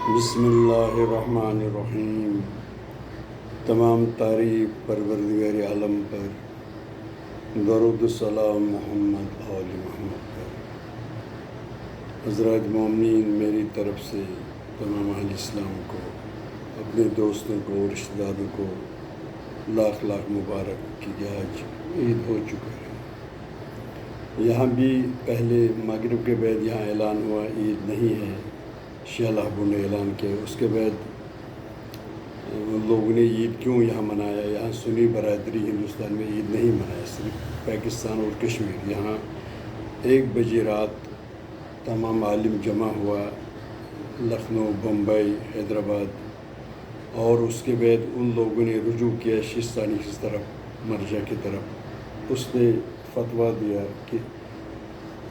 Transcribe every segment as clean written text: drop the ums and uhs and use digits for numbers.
بسم اللہ الرحمن الرحیم۔ تمام تعریف پروردگار عالم پر، درود السلام محمد آل محمد پر۔ حضرات مومنین، میری طرف سے تمام اہل اسلام کو، اپنے دوستوں کو، رشتہ داروں کو لاکھ لاکھ مبارک کہ آج عید ہو چکا ہے۔ یہاں بھی پہلے مغرب کے بعد یہاں اعلان ہوا عید نہیں ہے، شیعہ احباب نے اعلان کیا۔ اس کے بعد ان لوگوں نے عید کیوں یہاں منایا؟ یہاں سنی برادری ہندوستان میں عید نہیں منایا، صرف پاکستان اور کشمیر۔ یہاں 1 بجے رات تمام عالم جمع ہوا، لکھنؤ، بمبئی، حیدرآباد، اور اس کے بعد ان لوگوں نے رجوع کیا سیستانی کی طرف، مرجع کی طرف۔ اس نے فتویٰ دیا کہ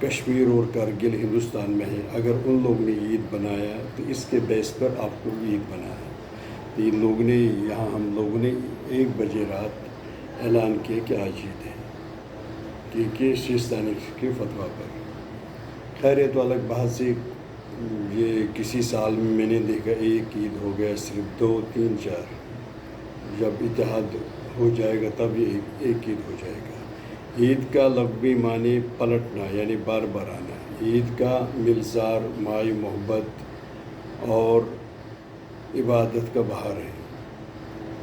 کشمیر اور کارگل ہندوستان میں ہے، اگر ان لوگوں نے عید بنایا تو اس کے بیس پر آپ کو عید بنایا۔ تو ان لوگوں نے یہاں ہم لوگوں نے 1 بجے رات اعلان کیا کہ آج عید ہے، کیونکہ سیستانی کے فتویٰ پر۔ خیر یہ تو الگ بات سے، یہ کسی سال میں نے دیکھا ایک عید ہو گیا، صرف 2 3 4، جب اتحاد ہو جائے گا تب یہ ایک عید ہو جائے گا۔ عید کا لفظی معنی پلٹنا یعنی بار بار آنا۔ عید کا ملزار مائی محبت اور عبادت کا بہار ہے۔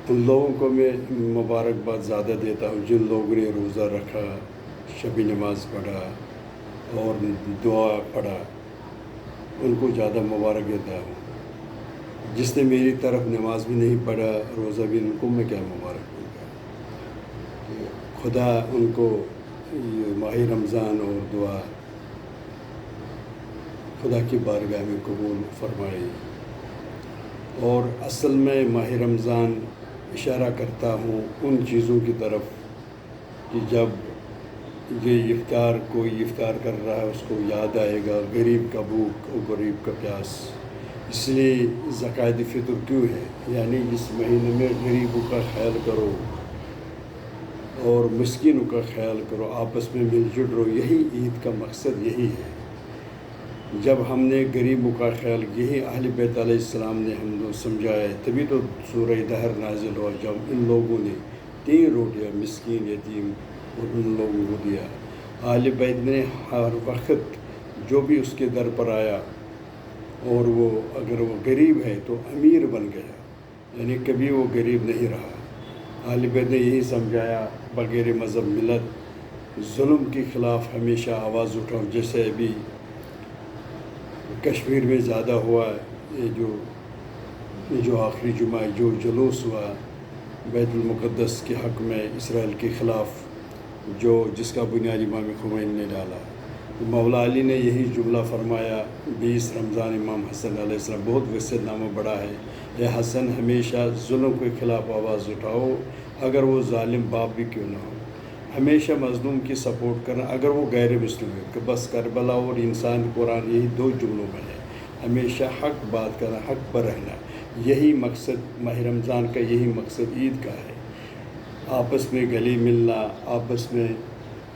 ان لوگوں کو میں مبارکباد زیادہ دیتا ہوں جن لوگوں نے روزہ رکھا، شبی نماز پڑھا اور دعا پڑھا، ان کو زیادہ مبارک دیتا ہوں۔ جس نے میری طرف نماز بھی نہیں پڑھا، روزہ بھی، ان کو میں کیا مبارک دوں گا؟ خدا ان کو ماہ رمضان اور دعا خدا کی بارگاہ میں قبول فرمائے۔ اور اصل میں ماہ رمضان اشارہ کرتا ہوں ان چیزوں کی طرف کہ جب یہ کوئی افطار کر رہا ہے، اس کو یاد آئے گا غریب کا بھوک اور غریب کا پیاس۔ اس لیے زکوٰۃ فطر کیوں ہے؟ یعنی اس مہینے میں غریبوں کا خیال کرو اور مسکینوں کا خیال کرو، آپس میں مل جل رہو۔ یہی عید کا مقصد یہی ہے۔ جب ہم نے غریبوں کا خیال، یہی اہل بیت علیہ السلام نے ہم کو سمجھایا، تبھی تو سورہ دہر نازل ہوا، جب ان لوگوں نے 3 روٹیاں مسکین یتیم اور ان لوگوں کو دیا۔ اہل بیت نے ہر وقت جو بھی اس کے در پر آیا، اور وہ اگر وہ غریب ہے تو امیر بن گیا، یعنی کبھی وہ غریب نہیں رہا۔ اہل بیت نے یہی سمجھایا، بغیر مذہب ملت ظلم کے خلاف ہمیشہ آواز اٹھاؤ۔ جیسے ابھی کشمیر میں زیادہ ہوا، یہ جو آخری جمعہ جو جلوس ہوا بیت المقدس کے حق میں، اسرائیل کے خلاف، جس کا بنیاد امام خمینی نے ڈالا۔ مولا علی نے یہی جملہ فرمایا 20 رمضان امام حسن علیہ السلام، بہت وسیع نامہ بڑا ہے، اے حسن ہمیشہ ظلم کے خلاف آواز اٹھاؤ، اگر وہ ظالم باپ بھی کیوں نہ ہو۔ ہمیشہ مظلوم کی سپورٹ کرنا، اگر وہ غیر مسلم ہے۔ بس کربلا اور انسان قرآن یہی 2 جملوں میں ہے، ہمیشہ حق بات کرنا، حق پر رہنا۔ یہی مقصد ماہ رمضان کا، یہی مقصد عید کا ہے۔ آپس میں گلے ملنا، آپس میں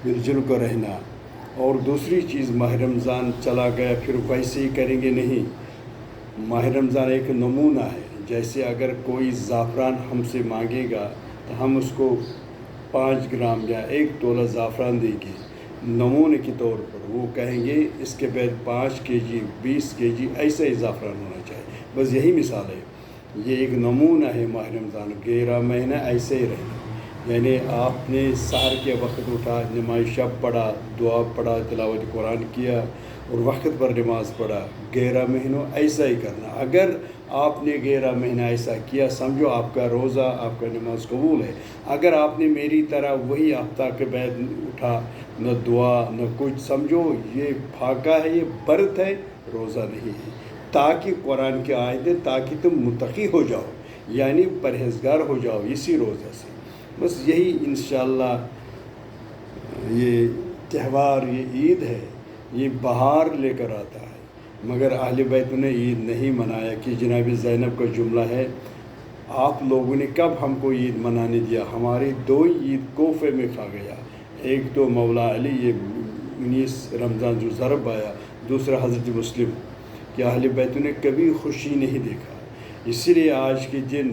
مل جل کر رہنا۔ اور دوسری چیز، ماہ رمضان چلا گیا پھر ویسے ہی کریں گے نہیں۔ ماہ رمضان ایک نمونہ ہے۔ جیسے اگر کوئی زعفران ہم سے مانگے گا تو ہم اس کو 5 گرام یا 1 تولہ زعفران دیں گے نمونے کے طور پر۔ وہ کہیں گے اس کے بعد 5 kg 20 kg ایسا ہی زعفران ہونا چاہیے۔ بس یہی مثال ہے، یہ ایک نمونہ ہے ماہ رمضان۔ 11 مہینہ ایسے ہی رہنا، یعنی آپ نے سحر کے وقت اٹھا، نماز شب پڑھا، دعا پڑھا، تلاوت قرآن کیا اور وقت پر نماز پڑھا۔ 11 مہینوں ایسا ہی کرنا۔ اگر آپ نے 11 مہینہ ایسا کیا، سمجھو آپ کا روزہ، آپ کا نماز قبول ہے۔ اگر آپ نے میری طرح وہی ہفتہ کے بعد اٹھا، نہ دعا نہ کچھ، سمجھو یہ پھاکا ہے، یہ برت ہے، روزہ نہیں ہے۔ تاکہ قرآن کی آیت ہے، تاکہ تم متقی ہو جاؤ، یعنی پرہیزگار ہو جاؤ اسی روزہ سے۔ بس یہی انشاءاللہ یہ تہوار، یہ عید ہے، یہ بہار لے کر آتا ہے۔ مگر اہل بیت نے عید نہیں منایا، کہ جناب زینب کا جملہ ہے، آپ لوگوں نے کب ہم کو عید منانے دیا؟ ہماری 2 عید کوفے میں کھا گیا۔ ایک تو مولا علی، یہ 19 رمضان جو ضرب آیا، دوسرا حضرت مسلم۔ کہ اہل بیت نے کبھی خوشی نہیں دیکھا. اسی لیے آج کے دن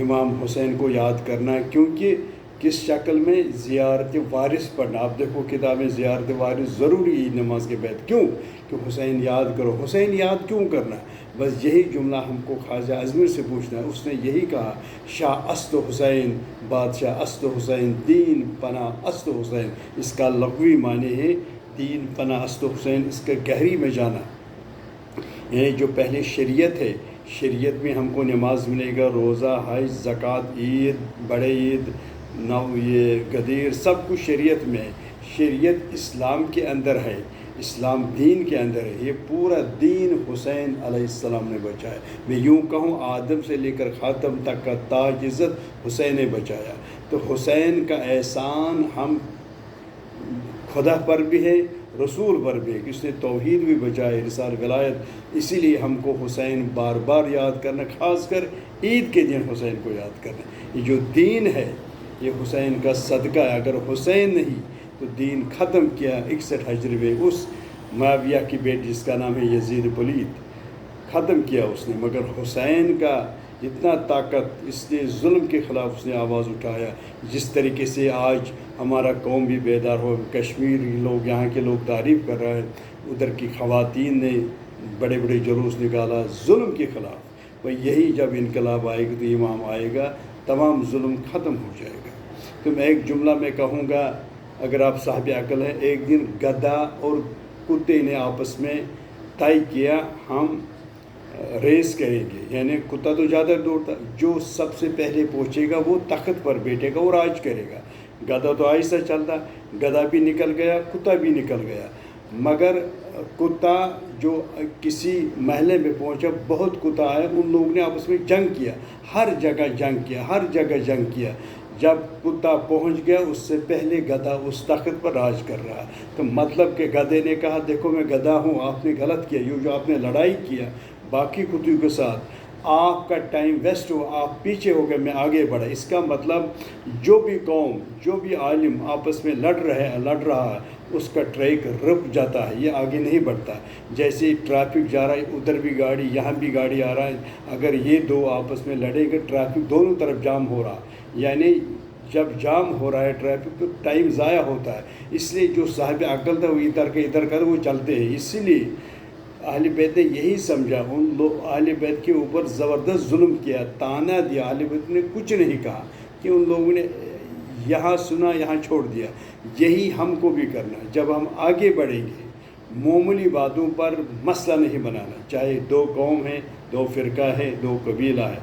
امام حسین کو یاد کرنا ہے، کیونکہ کس شکل میں زیارت وارث پڑھنا. آپ دیکھو کتاب میں زیارت وارث ضروری ہے نماز کے بعد. کیوں؟ کہ حسین یاد کرو. حسین یاد کیوں کرنا ہے؟ بس یہی جملہ ہم کو خواجہ ازمیر سے پوچھنا ہے. اس نے یہی کہا، شاہ است حسین، بادشاہ است حسین، دین پناہ است حسین. اس کا لغوی معنی ہے دین پناہ است حسین. اس کا گہری میں جانا، یعنی جو پہلے شریعت ہے، شریعت میں ہم کو نماز ملے گا، روزہ، حج، زکوٰۃ، عید، بڑے عید، یہ غدیر، سب کچھ شریعت میں ہے. شریعت اسلام کے اندر ہے، اسلام دین کے اندر ہے. یہ پورا دین حسین علیہ السلام نے بچایا. میں یوں کہوں آدم سے لے کر خاتم تک کا تاج عزت حسین نے بچایا. تو حسین کا احسان ہم خدا پر بھی ہے، رسول پر بھی ہے، کہ اس نے توحید بھی بچائے، رسالت ولایت. اسی لیے ہم کو حسین بار بار یاد کرنا، خاص کر عید کے دن حسین کو یاد کرنا. یہ جو دین ہے یہ حسین کا صدقہ ہے. اگر حسین نہیں تو دین ختم کیا 61 ہجری میں اس معاویہ کی بیٹی جس کا نام ہے یزید پلید، ختم کیا اس نے. مگر حسین کا اتنا طاقت، اس نے ظلم کے خلاف اس نے آواز اٹھایا. جس طریقے سے آج ہمارا قوم بھی بیدار ہو، کشمیری لوگ، یہاں کے لوگ تعریف کر رہے ہیں، ادھر کی خواتین نے بڑے بڑے جلوس نکالا ظلم کے خلاف. بھئی یہی جب انقلاب آئے گا تو امام آئے گا، تمام ظلم ختم ہو جائے گا. تو میں ایک جملہ میں کہوں گا، اگر آپ صاحب عقل ہیں، ایک دن گدھا اور کتے نے آپس میں طے کیا ہم ریس کریں گے. یعنی کتا تو زیادہ دوڑتا، جو سب سے پہلے پہنچے گا وہ تخت پر بیٹھے گا اور راج کرے گا. گدھا تو آہستہ چلتا، گدھا بھی نکل گیا، کتا بھی نکل گیا. مگر کتا جو کسی محلے میں پہنچا، بہت کتا آئے، ان لوگوں نے آپس میں جنگ کیا، ہر جگہ جنگ کیا، ہر جگہ جنگ کیا. جب کتا پہنچ گیا اس سے پہلے گدھا اس تخت پر راج کر رہا. تو مطلب کہ گدھے نے کہا دیکھو میں گدھا ہوں، آپ نے غلط کیا. یہ جو آپ نے لڑائی کیا باقی کتوں کے ساتھ، آپ کا ٹائم ویسٹ ہو، آپ پیچھے ہو گئے، میں آگے بڑھا. اس کا مطلب جو بھی قوم، جو بھی عالم آپس میں لڑ رہا ہے اس کا ٹریک رک جاتا ہے، یہ آگے نہیں بڑھتا. جیسے ٹریفک جا رہا ہے، ادھر بھی گاڑی، یہاں بھی گاڑی آ رہا ہے، اگر یہ دو آپس میں لڑیں گے ٹریفک دونوں طرف جام ہو رہا. یعنی جب جام ہو رہا ہے ٹریفک تو ٹائم ضائع ہوتا ہے. اس لیے جو صاحب عقل تھا وہ ادھر کر وہ چلتے ہیں. اسی لیے اہل بیت نے یہی سمجھا، ان لوگ اہل بیت کے اوپر زبردست ظلم کیا، تانا دیا. اہل بیت نے کچھ نہیں کہا کہ ان لوگوں نے یہاں سنا یہاں چھوڑ دیا. یہی ہم کو بھی کرنا. جب ہم آگے بڑھیں گے معمولی باتوں پر مسئلہ نہیں بنانا، چاہے دو قوم ہیں، دو فرقہ ہے، دو قبیلہ ہے.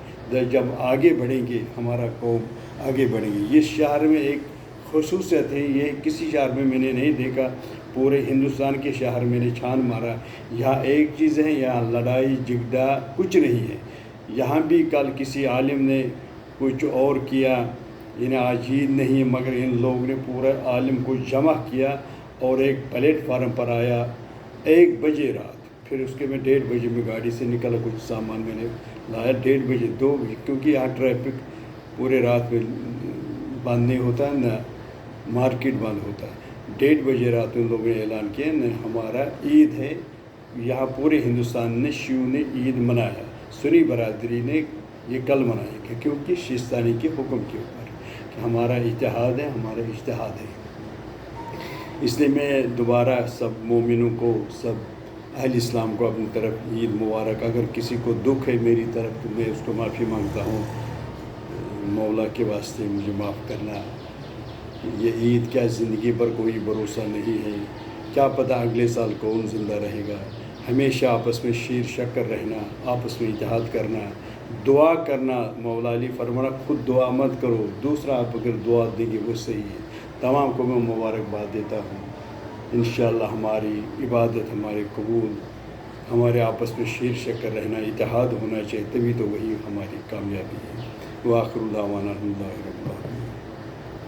جب آگے بڑھیں گے ہمارا قوم آگے بڑھیں گے. یہ شہر میں ایک خصوصیت ہے، یہ کسی شہر میں نے نہیں دیکھا. پورے ہندوستان کے شہر میں نے چھان مارا، یہاں ایک چیز ہے، یہاں لڑائی جھگڑا کچھ نہیں ہے. یہاں بھی کل کسی عالم نے کچھ اور کیا، انہیں آج عید نہیں، مگر ان لوگوں نے پورا عالم کو جمع کیا اور ایک پلیٹ فارم پر آیا 1 بجے رات. پھر اس کے میں 1:30 بجے میں گاڑی سے نکلا، کچھ سامان میں نے لایا. 1:30 بجے 2 بجے، کیونکہ یہاں ٹریفک پورے رات میں بند نہیں ہوتا ہے، نہ مارکیٹ بند ہوتا ہے. 1:30 بجے رات ان لوگوں نے اعلان کیا نہ ہمارا عید ہے. یہاں پورے ہندوستان نے شیعوں نے عید منایا، سنی برادری نے یہ کل منائی کہ کیونکہ شیستانی کے حکم کے اوپر کہ ہمارا اتحاد ہے، ہمارا اجتہاد ہے. اس لیے میں دوبارہ سب مومنوں کو، سب اہل اسلام کو اپنی طرف عید مبارک. اگر کسی کو دکھ ہے میری طرف تو میں اس کو معافی مانگتا ہوں، مولا کے واسطے مجھے معاف کرنا. یہ عید کیا زندگی پر کوئی بھروسہ نہیں ہے، کیا پتہ اگلے سال کون زندہ رہے گا. ہمیشہ آپس میں شیر شکر رہنا، آپس میں اتحاد کرنا، دعا کرنا. مولا علی فرمانا خود دعا مت کرو، دوسرا آپ اگر دعا دیں گے وہ صحیح ہے. تمام کو میں مبارکباد دیتا ہوں. انشاءاللہ ہماری عبادت ہمارے قبول، ہمارے آپس میں شیر شکر رہنا، اتحاد ہونا چاہیے، تبھی تو وہی ہماری کامیابی ہے. وآخر دعوانا الحمد للہ رب العالمین.